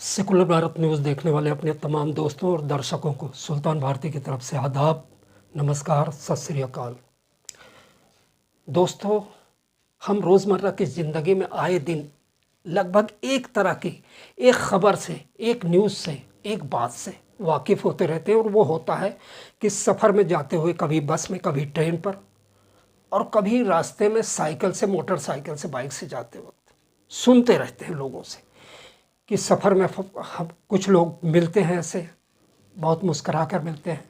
Secular Bharat news देखने वाले अपने तमाम दोस्तों और दर्शकों को सुल्तान भारती की तरफ से आदाब, नमस्कार, सत श्री अकाल। दोस्तों, हम रोज़मर्रा की ज़िंदगी में आए दिन लगभग एक तरह की एक ख़बर से, एक न्यूज़ से, एक बात से वाकिफ़ होते रहते हैं, और वो होता है कि सफ़र में जाते हुए कभी बस में, कभी ट्रेन पर, और कभी रास्ते में साइकिल से, मोटरसाइकिल से, बाइक से जाते वक्त सुनते रहते हैं लोगों से कि सफ़र में हम कुछ लोग मिलते हैं, ऐसे बहुत मुस्करा कर मिलते हैं,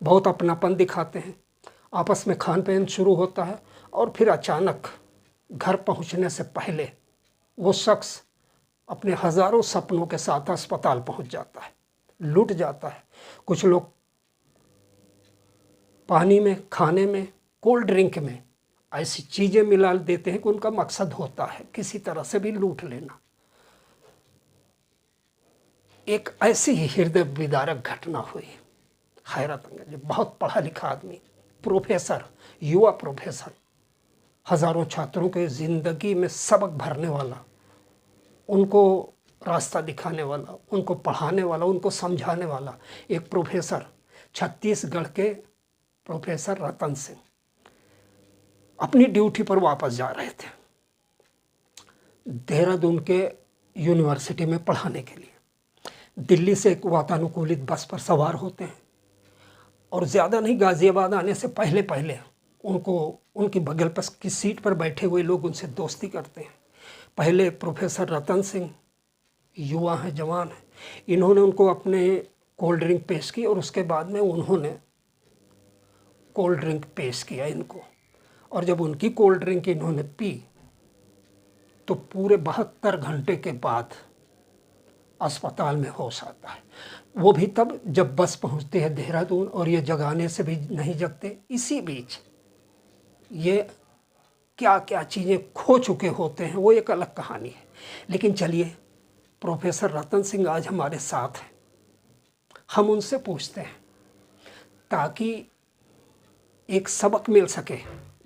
बहुत अपनापन दिखाते हैं, आपस में खान पीन शुरू होता है, और फिर अचानक घर पहुंचने से पहले वो शख्स अपने हज़ारों सपनों के साथ अस्पताल पहुंच जाता है, लूट जाता है। कुछ लोग पानी में, खाने में, कोल्ड ड्रिंक में ऐसी चीज़ें मिला देते हैं कि उनका मकसद होता है किसी तरह से भी लूट लेना। एक ऐसी ही हृदय विदारक घटना हुई। हैरत अंगेज, बहुत पढ़ा लिखा आदमी, प्रोफेसर, युवा प्रोफेसर, हज़ारों छात्रों के ज़िंदगी में सबक भरने वाला, उनको रास्ता दिखाने वाला, उनको पढ़ाने वाला, उनको समझाने वाला एक प्रोफेसर, छत्तीसगढ़ के प्रोफेसर रतन सिंह अपनी ड्यूटी पर वापस जा रहे थे देहरादून के यूनिवर्सिटी में पढ़ाने के लिए। दिल्ली से एक वातानुकूलित बस पर सवार होते हैं, और ज़्यादा नहीं, गाज़ियाबाद आने से पहले पहले उनको उनकी बगल पर की सीट पर बैठे हुए लोग उनसे दोस्ती करते हैं। पहले प्रोफेसर रतन सिंह युवा हैं, जवान हैं, इन्होंने उनको अपने कोल्ड ड्रिंक पेश की, और उसके बाद में उन्होंने कोल्ड ड्रिंक पेश किया इनको, और जब उनकी कोल्ड ड्रिंक इन्होंने पी तो पूरे 72 घंटे के बाद अस्पताल में होश आता है। वो भी तब जब बस पहुंचती है देहरादून, और ये जगाने से भी नहीं जगते। इसी बीच ये क्या क्या चीज़ें खो चुके होते हैं, वो एक अलग कहानी है। लेकिन चलिए, प्रोफेसर रतन सिंह आज हमारे साथ हैं, हम उनसे पूछते हैं ताकि एक सबक मिल सके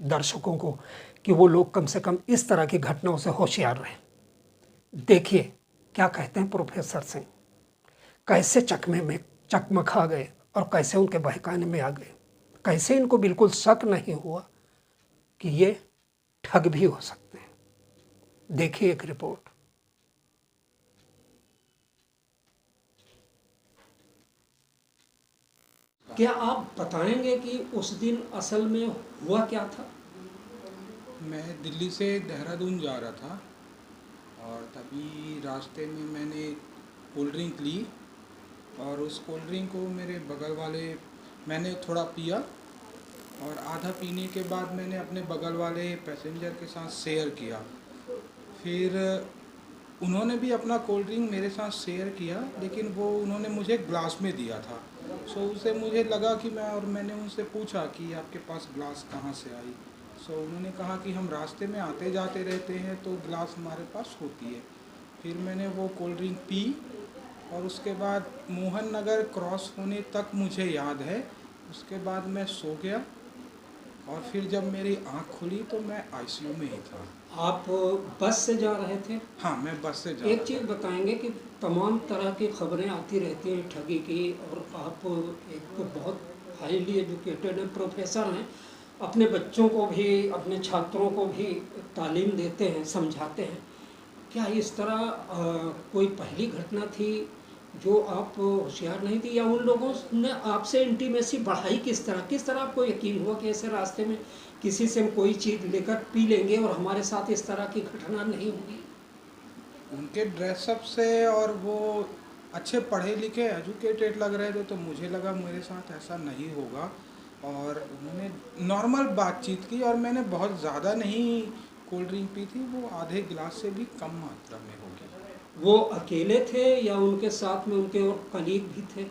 दर्शकों को कि वो लोग कम से कम इस तरह की घटनाओं से होशियार रहें। देखिए क्या कहते हैं प्रोफेसर सिंह, कैसे चकमे में चकमका गए और कैसे उनके बहकाने में आ गए, कैसे इनको बिल्कुल शक नहीं हुआ कि ये ठग भी हो सकते हैं। देखिए एक रिपोर्ट। क्या आप बताएंगे कि उस दिन असल में हुआ क्या था? मैं दिल्ली से देहरादून जा रहा था, और तभी रास्ते में मैंने कोल्ड ड्रिंक ली, और उस कोल्ड ड्रिंक को मेरे बगल वाले मैंने थोड़ा पिया, और आधा पीने के बाद मैंने अपने बगल वाले पैसेंजर के साथ शेयर किया। फिर उन्होंने भी अपना कोल्ड ड्रिंक मेरे साथ शेयर किया, लेकिन वो उन्होंने मुझे ग्लास में दिया था। उससे मुझे लगा कि मैंने उनसे पूछा कि आपके पास ग्लास कहाँ से आई। उन्होंने कहा कि हम रास्ते में आते जाते रहते हैं तो ग्लास हमारे पास होती है। फिर मैंने वो कोल्ड ड्रिंक पी, और उसके बाद मोहन नगर क्रॉस होने तक मुझे याद है। उसके बाद मैं सो गया, और फिर जब मेरी आँख खुली तो मैं आईसीयू में ही था। आप बस से जा रहे थे? हाँ, मैं बस से जा एक रहा चीज़ था। बताएंगे कि तमाम तरह की खबरें आती रहती हैं ठगी की, और आप एक तो बहुत हाईली एजुकेटेड हैं, प्रोफेसर हैं, अपने बच्चों को भी, अपने छात्रों को भी तालीम देते हैं, समझाते हैं। क्या इस तरह कोई पहली घटना थी जो आप होशियार नहीं थी, या उन लोगों ने आपसे इंटीमेसी बढ़ाई? किस तरह आपको यकीन हुआ कि ऐसे रास्ते में किसी से हम कोई चीज़ लेकर पी लेंगे और हमारे साथ इस तरह की घटना नहीं होगी? उनके ड्रेसअप से, और वो अच्छे पढ़े लिखे एजुकेटेड लग रहे थे, तो मुझे लगा मेरे साथ ऐसा नहीं होगा। और उन्होंने नॉर्मल बातचीत की, और मैंने बहुत ज़्यादा नहीं कोल्ड ड्रिंक पी थी, वो आधे गिलास से भी कम मात्रा में होगी। वो अकेले थे या उनके साथ में उनके और कलीग भी थे?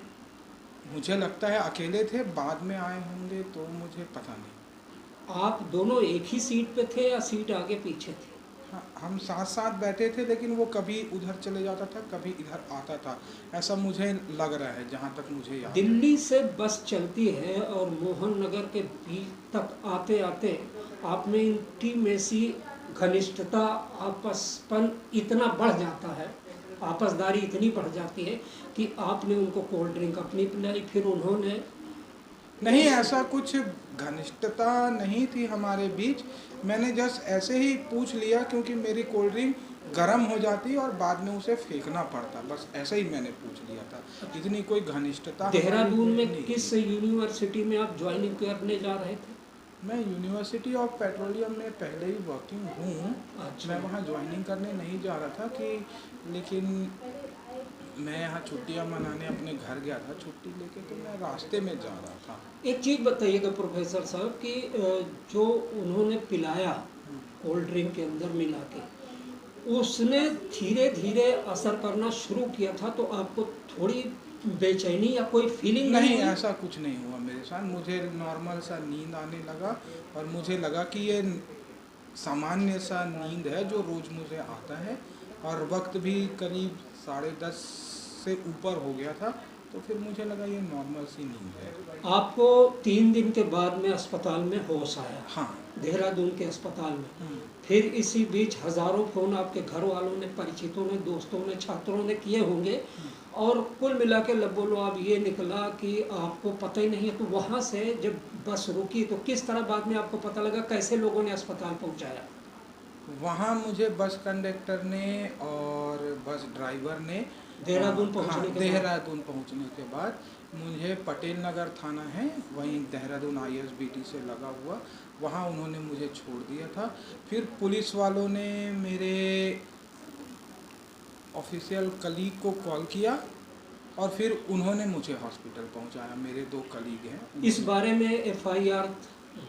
मुझे लगता है अकेले थे, बाद में आए होंगे तो मुझे पता नहीं। आप दोनों एक ही सीट पे थे या सीट आगे पीछे थे? हाँ, हम साथ साथ बैठे थे, लेकिन वो कभी उधर चले जाता था, कभी इधर आता था, ऐसा मुझे लग रहा है जहाँ तक मुझे याद है। दिल्ली से बस चलती है और मोहन नगर के बीच तक आते आते आप में इंटीमेसी, घनिष्ठता, आपसपन इतना बढ़ जाता है, आपसदारी इतनी बढ़ जाती है कि आपने उनको कोल्ड ड्रिंक अपनी पिलाई, फिर उन्होंने नहीं, ऐसा कुछ घनिष्ठता नहीं थी हमारे बीच। मैंने जस्ट ऐसे ही पूछ लिया क्योंकि मेरी कोल्ड ड्रिंक गर्म हो जाती और बाद में उसे फेंकना पड़ता, बस ऐसे ही मैंने पूछ लिया था। इतनी कोई घनिष्ठता हमारी देहरादून में नहीं किस थी। यूनिवर्सिटी में आप ज्वाइनिंग करने जा रहे थे? मैं यूनिवर्सिटी ऑफ पेट्रोलियम में पहले ही वर्किंग हूँ। अच्छा। मैं वहाँ ज्वाइनिंग करने नहीं जा रहा था कि, लेकिन मैं यहाँ छुट्टियाँ मनाने अपने घर गया था छुट्टी लेके, तो मैं रास्ते में जा रहा था। एक चीज़ बताइएगा प्रोफेसर साहब कि जो उन्होंने पिलाया कोल्ड ड्रिंक के अंदर मिला के, उसने धीरे धीरे असर करना शुरू किया था, तो आपको थोड़ी बेचैनी या कोई फीलिंग नहीं, हुई? ऐसा कुछ नहीं हुआ मेरे साथ। मुझे नॉर्मल सा नींद आने लगा और मुझे लगा कि ये सामान्य सा नींद है जो रोज़ मुझे आता है, और वक्त भी करीब 10:30 से ऊपर हो गया था, तो फिर मुझे लगा ये नॉर्मल सी नींद है। आपको 3 दिन के बाद में अस्पताल में होश आया? हाँ। देहरादून के अस्पताल में। हम्म। फिर इसी बीच हजारों फोन आपके घर वालों ने, परिचितों ने, दोस्तों ने, छात्रों ने किए होंगे, और कुल मिला के बोलो अब ये निकला कि आपको पता ही नहीं है। तो वहाँ से जब बस रुकी तो किस तरह बाद में आपको पता लगा, कैसे लोगों ने अस्पताल पहुँचाया? वहाँ मुझे बस कंडक्टर ने और बस ड्राइवर ने देहरादून हाँ, पहुँचने के बाद? देहरादून पहुँचने के बाद मुझे पटेल नगर थाना है वहीं देहरादून ISBT से लगा हुआ, वहाँ उन्होंने मुझे छोड़ दिया था। फिर पुलिस वालों ने मेरे ऑफिशियल कलीग को कॉल किया और फिर उन्होंने मुझे हॉस्पिटल पहुँचाया। मेरे 2 कलीग हैं। इस बारे में FIR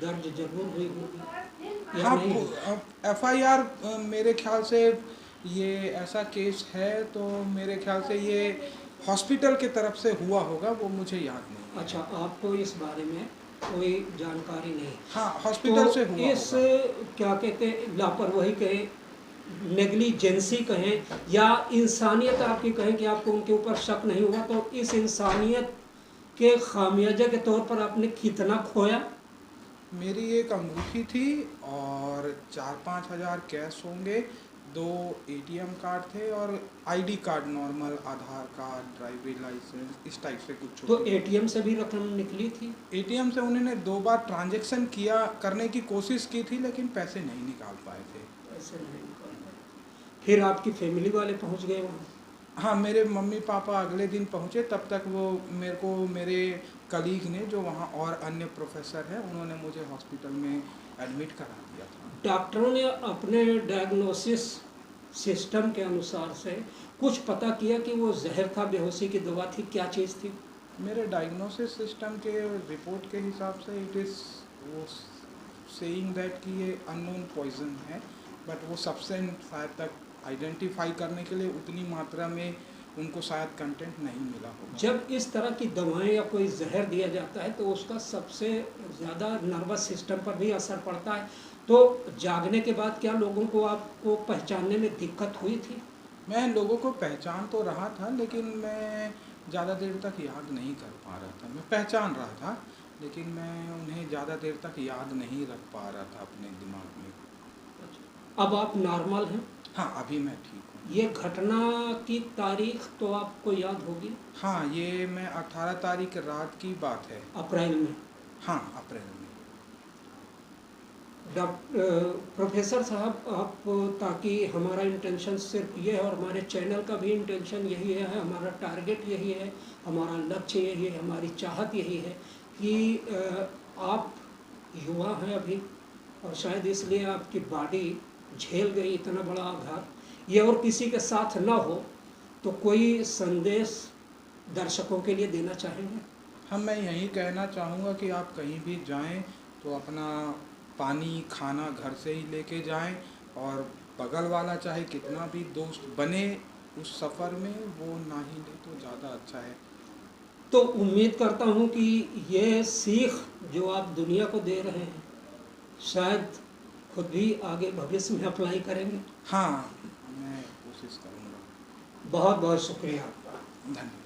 दर्ज जरूर हुई होगी या हाँ, नहीं? FIR मेरे ख्याल से ये ऐसा केस है, तो मेरे ख्याल से ये हॉस्पिटल की तरफ से हुआ होगा, वो मुझे याद नहीं। अच्छा, आपको इस बारे में कोई जानकारी नहीं? हाँ, हॉस्पिटल से हुआ इस होगा। क्या कहते हैं, लापरवाही कहें, नेग्लिजेंसी कहें, या इंसानियत आपकी कहें कि आपको उनके ऊपर शक नहीं हुआ, तो इस इंसानियत के खामियाजे के तौर पर आपने कितना खोया? मेरी एक अंगूठी थी और 4-5 हज़ार कैश होंगे, 2 ATM कार्ड थे और ID कार्ड, नॉर्मल आधार कार्ड, ड्राइविंग लाइसेंस, इस टाइप से कुछ तो छोटे। ATM से भी रकम निकली थी? ATM से उन्होंने 2 बार ट्रांजैक्शन करने की कोशिश की थी, लेकिन पैसे नहीं निकाल पाए थे। ऐसे नहीं निकल पाए। फिर आपकी फैमिली वाले पहुंच गए वहाँ? हाँ, मेरे मम्मी पापा अगले दिन पहुँचे, तब तक वो मेरे कलीग ने जो वहाँ और अन्य प्रोफेसर हैं, उन्होंने मुझे हॉस्पिटल में एडमिट करा दिया था। डॉक्टरों ने अपने डायग्नोसिस सिस्टम के अनुसार से कुछ पता किया कि वो जहर था, बेहोशी की दवा थी, क्या चीज़ थी? मेरे डायग्नोसिस सिस्टम के रिपोर्ट के हिसाब से इट इज़ वो सेइंग दैट कि ये अननोन पॉइजन है, बट वो सब्सटेंस शायद तक आइडेंटिफाई करने के लिए उतनी मात्रा में उनको शायद कंटेंट नहीं मिला होगा। जब इस तरह की दवाएं या कोई जहर दिया जाता है तो उसका सबसे ज़्यादा नर्वस सिस्टम पर भी असर पड़ता है। तो जागने के बाद क्या लोगों को आपको पहचानने में दिक्कत हुई थी? मैं लोगों को पहचान तो रहा था, लेकिन मैं ज़्यादा देर तक याद नहीं कर पा रहा था। मैं पहचान रहा था, लेकिन मैं उन्हें ज़्यादा देर तक याद नहीं रख पा रहा था अपने दिमाग में। अब आप नॉर्मल हैं? हाँ, अभी मैं ठीक हूँ। ये घटना की तारीख तो आपको याद होगी? हाँ, ये मैं 18 तारीख रात की बात है। अप्रैल में? हाँ, अप्रैल में। प्रोफेसर साहब, आप, ताकि हमारा इंटेंशन सिर्फ ये है और हमारे चैनल का भी इंटेंशन यही है, हमारा टारगेट यही है, हमारा लक्ष्य यही है, हमारी चाहत यही है कि आप युवा हैं अभी, और शायद इसलिए आपकी बॉडी झेल गई इतना बड़ा आघात, ये और किसी के साथ ना हो, तो कोई संदेश दर्शकों के लिए देना चाहेंगे? हाँ, मैं यही कहना चाहूँगा कि आप कहीं भी जाएं तो अपना पानी, खाना घर से ही लेके जाएं, और बगल वाला चाहे कितना भी दोस्त बने उस सफ़र में, वो ना ही ले तो ज़्यादा अच्छा है। तो उम्मीद करता हूँ कि ये सीख जो आप दुनिया को दे रहे हैं, शायद खुद भी आगे भविष्य में अप्लाई करेंगे। हाँ, मैं कोशिश करूँगा। बहुत बहुत शुक्रिया आपका। धन्यवाद।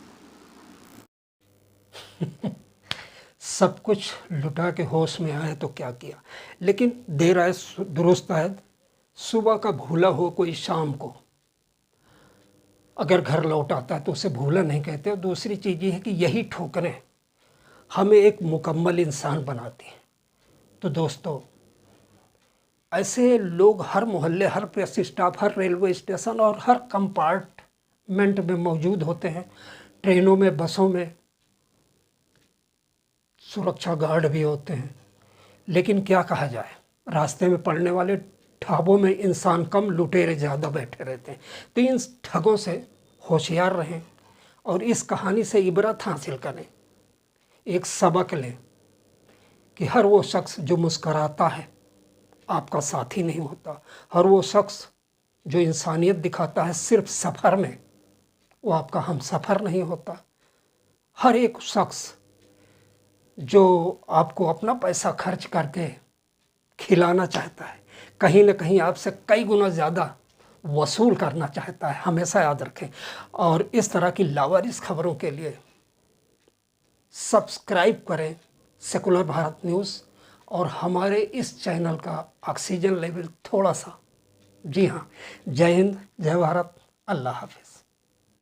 सब कुछ लुटा के होश में आए तो क्या किया, लेकिन देर आए दुरुस्त आए। सुबह का भूला हो कोई शाम को, अगर घर लौट आता है तो उसे भूला नहीं कहते। और दूसरी चीज़ ये है कि यही ठोकरें हमें एक मुकम्मल इंसान बनाती हैं। तो दोस्तों, ऐसे लोग हर मोहल्ले, हर प्रेस स्टाफ, हर रेलवे स्टेशन और हर कंपार्टमेंट में मौजूद होते हैं। ट्रेनों में, बसों में सुरक्षा गार्ड भी होते हैं। लेकिन क्या कहा जाए, रास्ते में पड़ने वाले ढाबों में इंसान कम, लुटेरे ज़्यादा बैठे रहते हैं। तो इन ठगों से होशियार रहें और इस कहानी से इबरत हासिल करें, एक सबक लें कि हर वो शख्स जो मुस्कराता है आपका साथी नहीं होता। हर वो शख्स जो इंसानियत दिखाता है सिर्फ सफ़र में, वो आपका हम सफ़र नहीं होता। हर एक शख्स जो आपको अपना पैसा खर्च करके खिलाना चाहता है, कहीं ना कहीं आपसे कई गुना ज़्यादा वसूल करना चाहता है, हमेशा याद रखें। और इस तरह की लावारिस खबरों के लिए सब्सक्राइब करें सेकुलर भारत न्यूज़। और हमारे इस चैनल का ऑक्सीजन लेवल थोड़ा सा, जी हाँ, जय हिंद, जय भारत, अल्लाह हाफिज़।